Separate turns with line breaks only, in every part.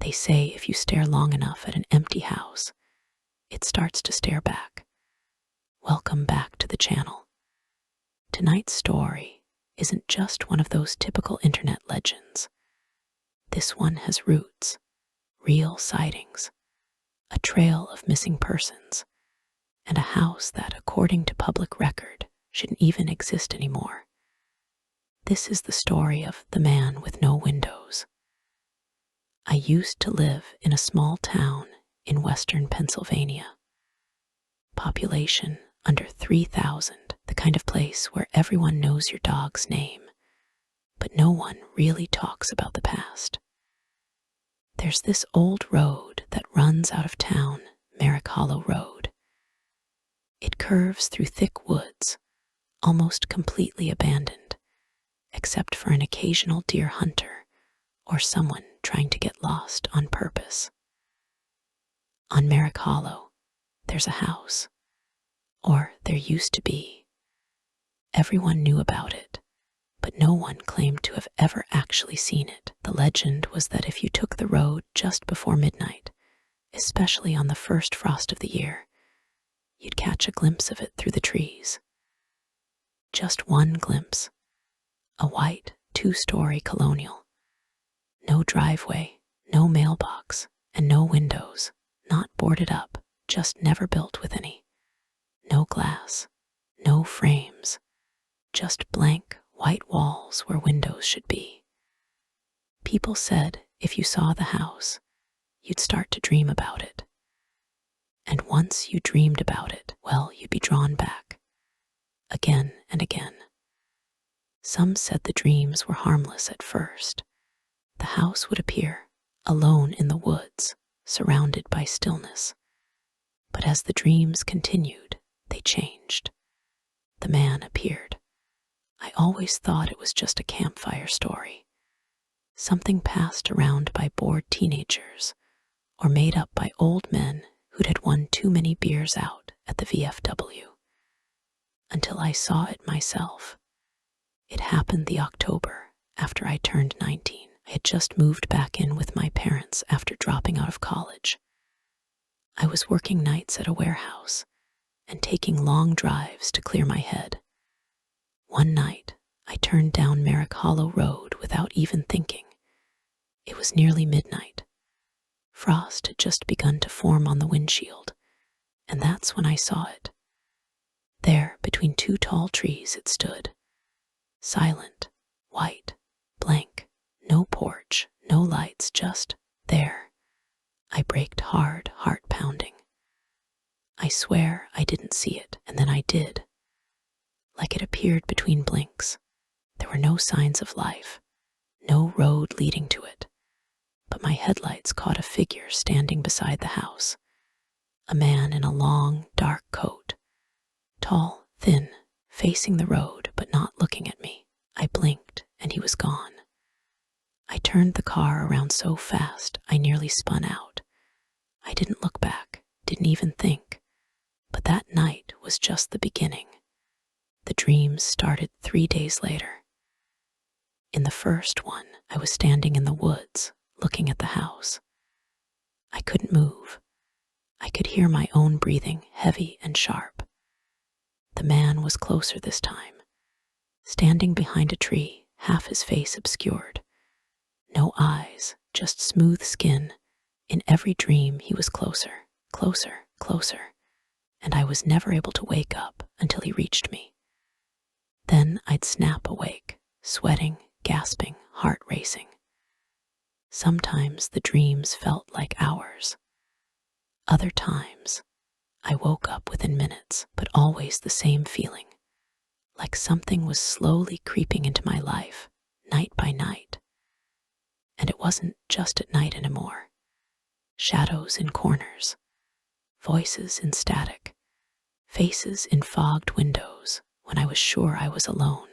They say if you stare long enough at an empty house, it starts to stare back. Welcome back to the channel. Tonight's story isn't just one of those typical internet legends. This one has roots, real sightings, a trail of missing persons, and a house that, according to public record, shouldn't even exist anymore. This is the story of the man with no windows. I used to live in a small town in western Pennsylvania. Population under 3,000, the kind of place where everyone knows your dog's name, but no one really talks about the past. There's this old road that runs out of town, Merrick Hollow Road. It curves through thick woods, almost completely abandoned, except for an occasional deer hunter or someone trying to get lost on purpose. On Merrick Hollow, there's a house, or there used to be. Everyone knew about it, but no one claimed to have ever actually seen it. The legend was that if you took the road just before midnight, especially on the first frost of the year, you'd catch a glimpse of it through the trees. Just one glimpse, a white, 2-story colonial. No driveway, no mailbox, and no windows, not boarded up, just never built with any. No glass, no frames, just blank white walls where windows should be. People said if you saw the house, you'd start to dream about it. And once you dreamed about it, well, you'd be drawn back, again and again. Some said the dreams were harmless at first. The house would appear, alone in the woods, surrounded by stillness. But as the dreams continued, they changed. The man appeared. I always thought it was just a campfire story, something passed around by bored teenagers or made up by old men who'd had won too many beers out at the VFW. Until I saw it myself. It happened the October after I turned 19. I had just moved back in with my parents after dropping out of college. I was working nights at a warehouse and taking long drives to clear my head. One night, I turned down Merrick Hollow Road without even thinking. It was nearly midnight. Frost had just begun to form on the windshield, and that's when I saw it. There, between 2 tall trees, it stood. Silent, white, blank, no porch, no lights, just there. I braked hard, heart pounding. I swear I didn't see it, and then I did. Like it appeared between blinks. There were no signs of life, no road leading to it, but my headlights caught a figure standing beside the house. A man in a long, dark coat. Tall, thin, facing the road but not looking at me. I blinked and he was gone. I turned the car around so fast I nearly spun out. I didn't look back, didn't even think. But that night was just the beginning. The dreams started 3 days later. In the first one, I was standing in the woods, looking at the house. I couldn't move. I could hear my own breathing, heavy and sharp. The man was closer this time, standing behind a tree, half his face obscured. No eyes, just smooth skin. In every dream, he was closer, closer, closer, and I was never able to wake up until he reached me. Then I'd snap awake, sweating, gasping, heart racing. Sometimes the dreams felt like hours. Other times, I woke up within minutes, but always the same feeling, like something was slowly creeping into my life, night by night. And it wasn't just at night anymore. Shadows in corners, voices in static, faces in fogged windows when I was sure I was alone.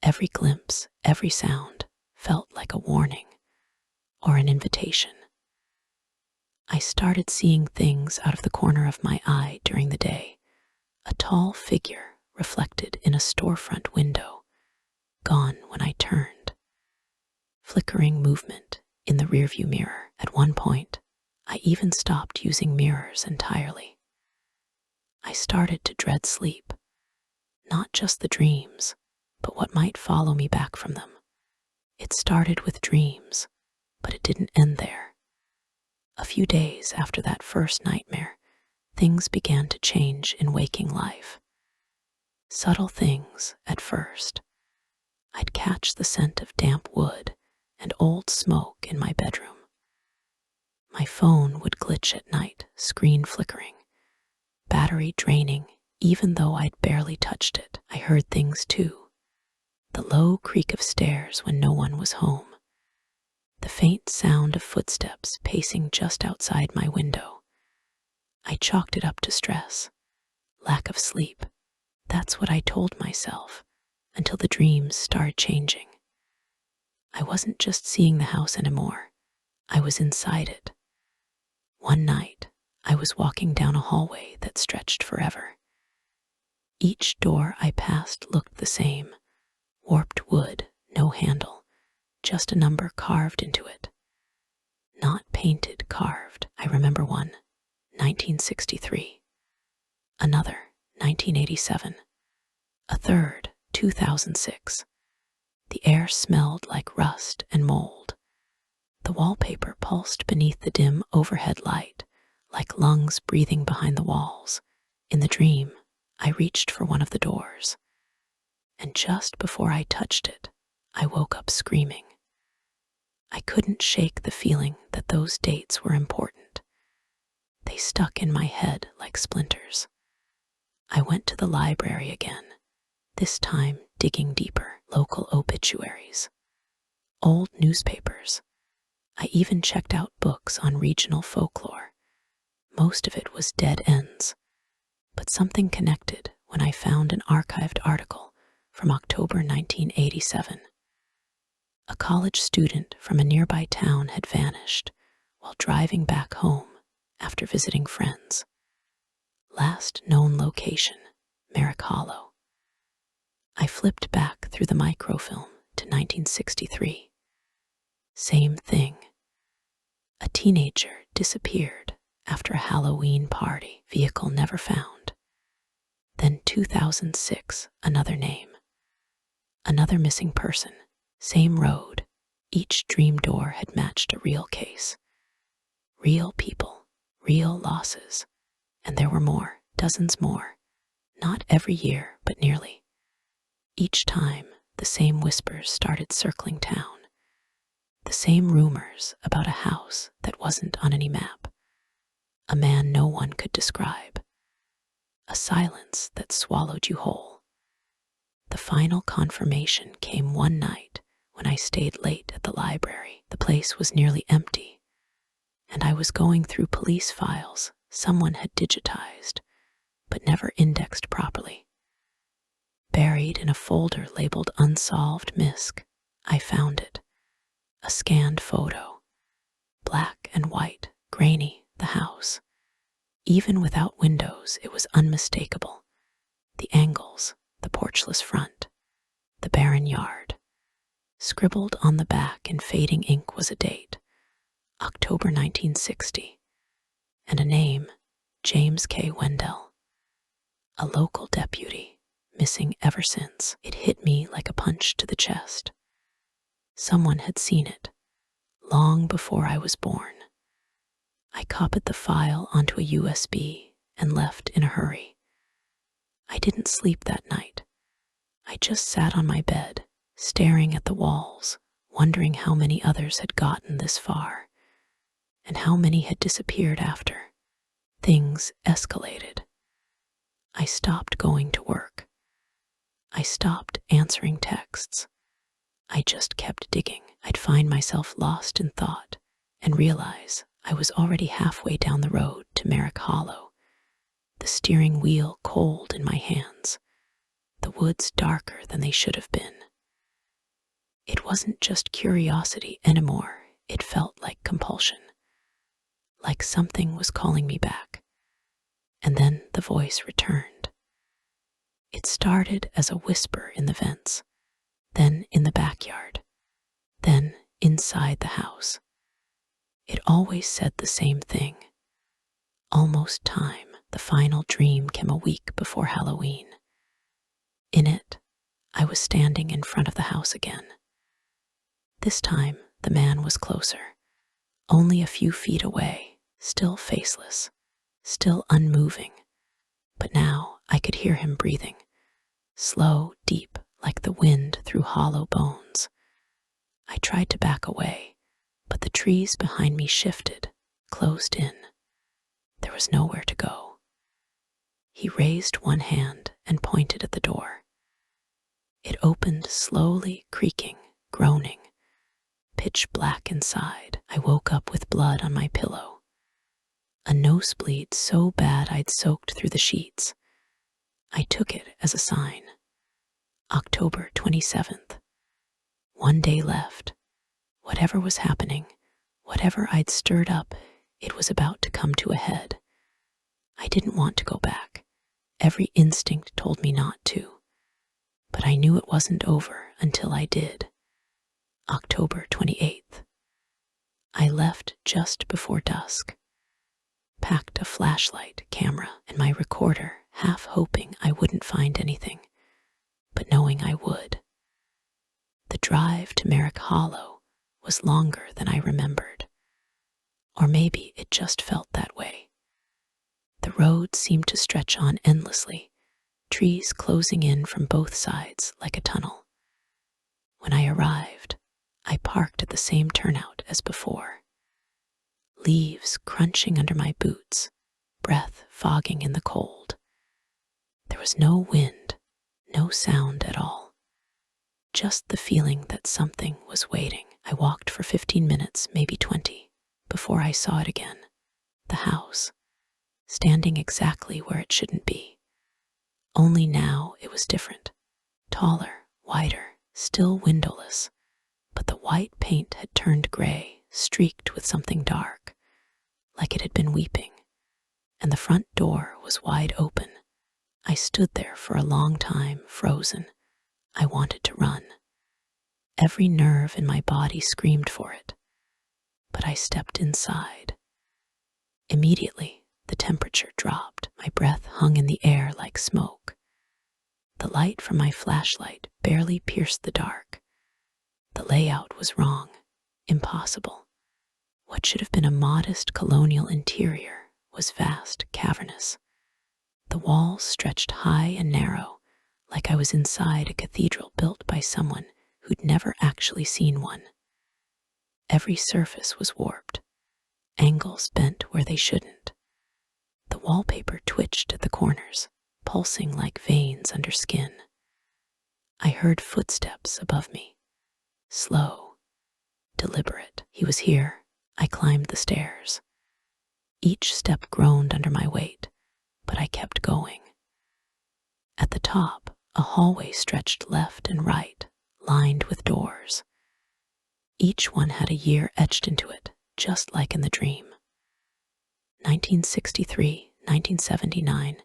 Every glimpse, every sound felt like a warning or an invitation. I started seeing things out of the corner of my eye during the day. A tall figure reflected in a storefront window, gone when I turned. Flickering movement in the rearview mirror, At one point, I even stopped using mirrors entirely. I started to dread sleep, not just the dreams, but what might follow me back from them. It started with dreams, but it didn't end there. A few days after that first nightmare, things began to change in waking life. Subtle things at first. I'd catch the scent of damp wood and old smoke in my bedroom. My phone would glitch at night, screen flickering, battery draining, even though I'd barely touched it. I heard things too. The low creak of stairs when no one was home. The faint sound of footsteps pacing just outside my window. I chalked it up to stress, lack of sleep. That's what I told myself, until the dreams started changing. I wasn't just seeing the house anymore. I was inside it. One night, I was walking down a hallway that stretched forever. Each door I passed looked the same. Warped wood, no handle, just a number carved into it. Not painted, carved. I remember one, 1963. Another, 1987. A third, 2006. The air smelled like rust and mold. The wallpaper pulsed beneath the dim overhead light, like lungs breathing behind the walls. In the dream, I reached for one of the doors. And just before I touched it, I woke up screaming. I couldn't shake the feeling that those dates were important. They stuck in my head like splinters. I went to the library again, this time digging deeper. Local obituaries, old newspapers. I even checked out books on regional folklore. Most of it was dead ends, but something connected when I found an archived article from October 1987. A college student from a nearby town had vanished while driving back home after visiting friends. Last known location, Merrick Hollow. I flipped back through the microfilm to 1963. Same thing. A teenager disappeared after a Halloween party, vehicle never found. Then 2006, another name. Another missing person, same road. Each dream door had matched a real case. Real people, real losses. And there were more, dozens more. Not every year, but nearly. Each time, the same whispers started circling town. The same rumors about a house that wasn't on any map. A man no one could describe. A silence that swallowed you whole. The final confirmation came one night when I stayed late at the library. The place was nearly empty, and I was going through police files someone had digitized, but never indexed properly. Buried in a folder labeled Unsolved MISC, I found it. A scanned photo. Black and white, grainy, the house. Even without windows, it was unmistakable. The angles, the porchless front, the barren yard. Scribbled on the back in fading ink was a date, October 1960, and a name, James K. Wendell. A local deputy. Missing ever since. It hit me like a punch to the chest. Someone had seen it, long before I was born. I copied the file onto a USB and left in a hurry. I didn't sleep that night. I just sat on my bed, staring at the walls, wondering how many others had gotten this far, and how many had disappeared after. Things escalated. I stopped going to work. I stopped answering texts. I just kept digging. I'd find myself lost in thought and realize I was already halfway down the road to Merrick Hollow, the steering wheel cold in my hands, the woods darker than they should have been. It wasn't just curiosity anymore, it felt like compulsion, like something was calling me back. And then the voice returned. It started as a whisper in the vents, then in the backyard, then inside the house. It always said the same thing. Almost time. The final dream came a week before Halloween. In it, I was standing in front of the house again. This time, the man was closer, only a few feet away, still faceless, still unmoving. But now I could hear him breathing, slow, deep, like the wind through hollow bones. I tried to back away, but the trees behind me shifted, closed in. There was nowhere to go. He raised one hand and pointed at the door. It opened slowly, creaking, groaning. Pitch black inside. I woke up with blood on my pillow. A nosebleed so bad I'd soaked through the sheets. I took it as a sign. October 27th. One day left. Whatever was happening, whatever I'd stirred up, it was about to come to a head. I didn't want to go back. Every instinct told me not to. But I knew it wasn't over until I did. October 28th. I left just before dusk. Packed a flashlight, camera, and my recorder, half hoping I wouldn't find anything, but knowing I would. The drive to Merrick Hollow was longer than I remembered. Or maybe it just felt that way. The road seemed to stretch on endlessly, trees closing in from both sides like a tunnel. When I arrived, I parked at the same turnout as before. Leaves crunching under my boots, breath fogging in the cold. There was no wind, no sound at all. Just the feeling that something was waiting. I walked for 15 minutes, maybe 20, before I saw it again. The house, standing exactly where it shouldn't be. Only now it was different. Taller, wider, still windowless. But the white paint had turned gray, streaked with something dark, like it had been weeping. And the front door was wide open. I stood there for a long time, frozen. I wanted to run. Every nerve in my body screamed for it. But I stepped inside. Immediately, the temperature dropped. My breath hung in the air like smoke. The light from my flashlight barely pierced the dark. The layout was wrong, impossible. What should have been a modest colonial interior was vast, cavernous. The walls stretched high and narrow, like I was inside a cathedral built by someone who'd never actually seen one. Every surface was warped, angles bent where they shouldn't. The wallpaper twitched at the corners, pulsing like veins under skin. I heard footsteps above me, slow, deliberate. He was here. I climbed the stairs. Each step groaned under my weight, but I kept going. At the top, a hallway stretched left and right, lined with doors. Each one had a year etched into it, just like in the dream. 1963, 1979,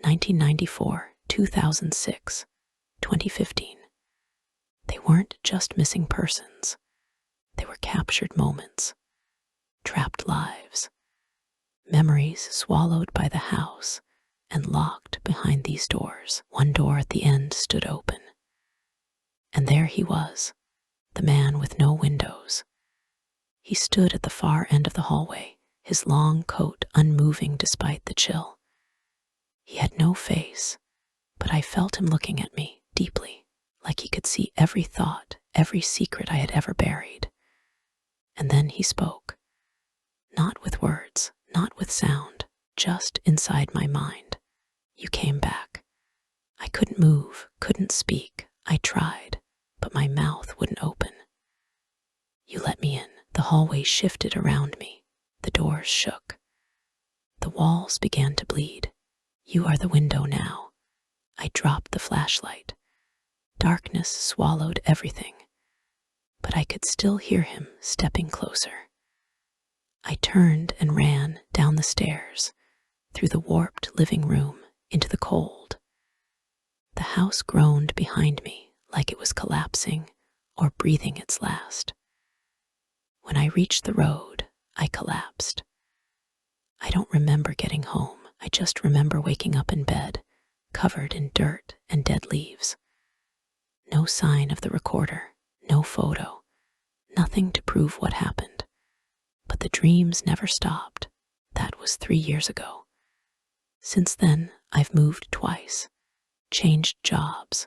1994, 2006, 2015. They weren't just missing persons. They were captured moments, trapped lives, memories swallowed by the house and locked behind these doors. One door at the end stood open. And there he was, the man with no windows. He stood at the far end of the hallway, his long coat unmoving despite the chill. He had no face, but I felt him looking at me deeply, like he could see every thought, every secret I had ever buried. And then he spoke. Not with words, not with sound, just inside my mind. You came back. I couldn't move, couldn't speak. I tried, but my mouth wouldn't open. You let me in. The hallway shifted around me. The doors shook. The walls began to bleed. You are the window now. I dropped the flashlight. Darkness swallowed everything, but I could still hear him stepping closer. I turned and ran down the stairs, through the warped living room, into the cold. The house groaned behind me like it was collapsing or breathing its last. When I reached the road, I collapsed. I don't remember getting home. I just remember waking up in bed, covered in dirt and dead leaves. No sign of the recorder, no photo, nothing to prove what happened. But the dreams never stopped. That was 3 years ago. Since then, I've moved twice, changed jobs,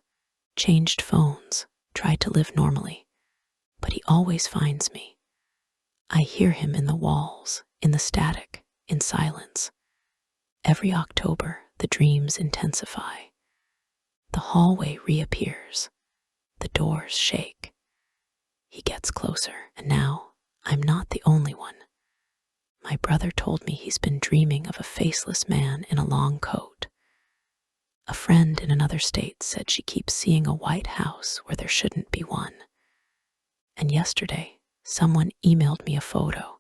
changed phones, tried to live normally. But he always finds me. I hear him in the walls, in the static, in silence. Every October, the dreams intensify. The hallway reappears. The doors shake. He gets closer, and now I'm not the only one. My brother told me he's been dreaming of a faceless man in a long coat. A friend in another state said she keeps seeing a white house where there shouldn't be one. And yesterday, someone emailed me a photo.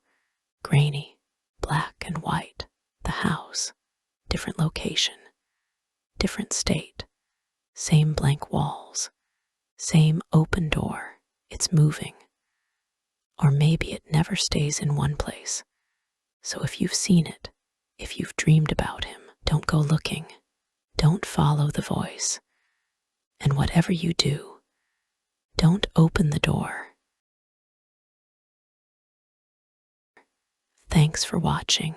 Grainy, black and white, the house, different location, different state, same blank walls, same open door. It's moving. Or maybe it never stays in one place. So if you've seen it, if you've dreamed about him, don't go looking. Don't follow the voice. And whatever you do, don't open the door. Thanks for watching.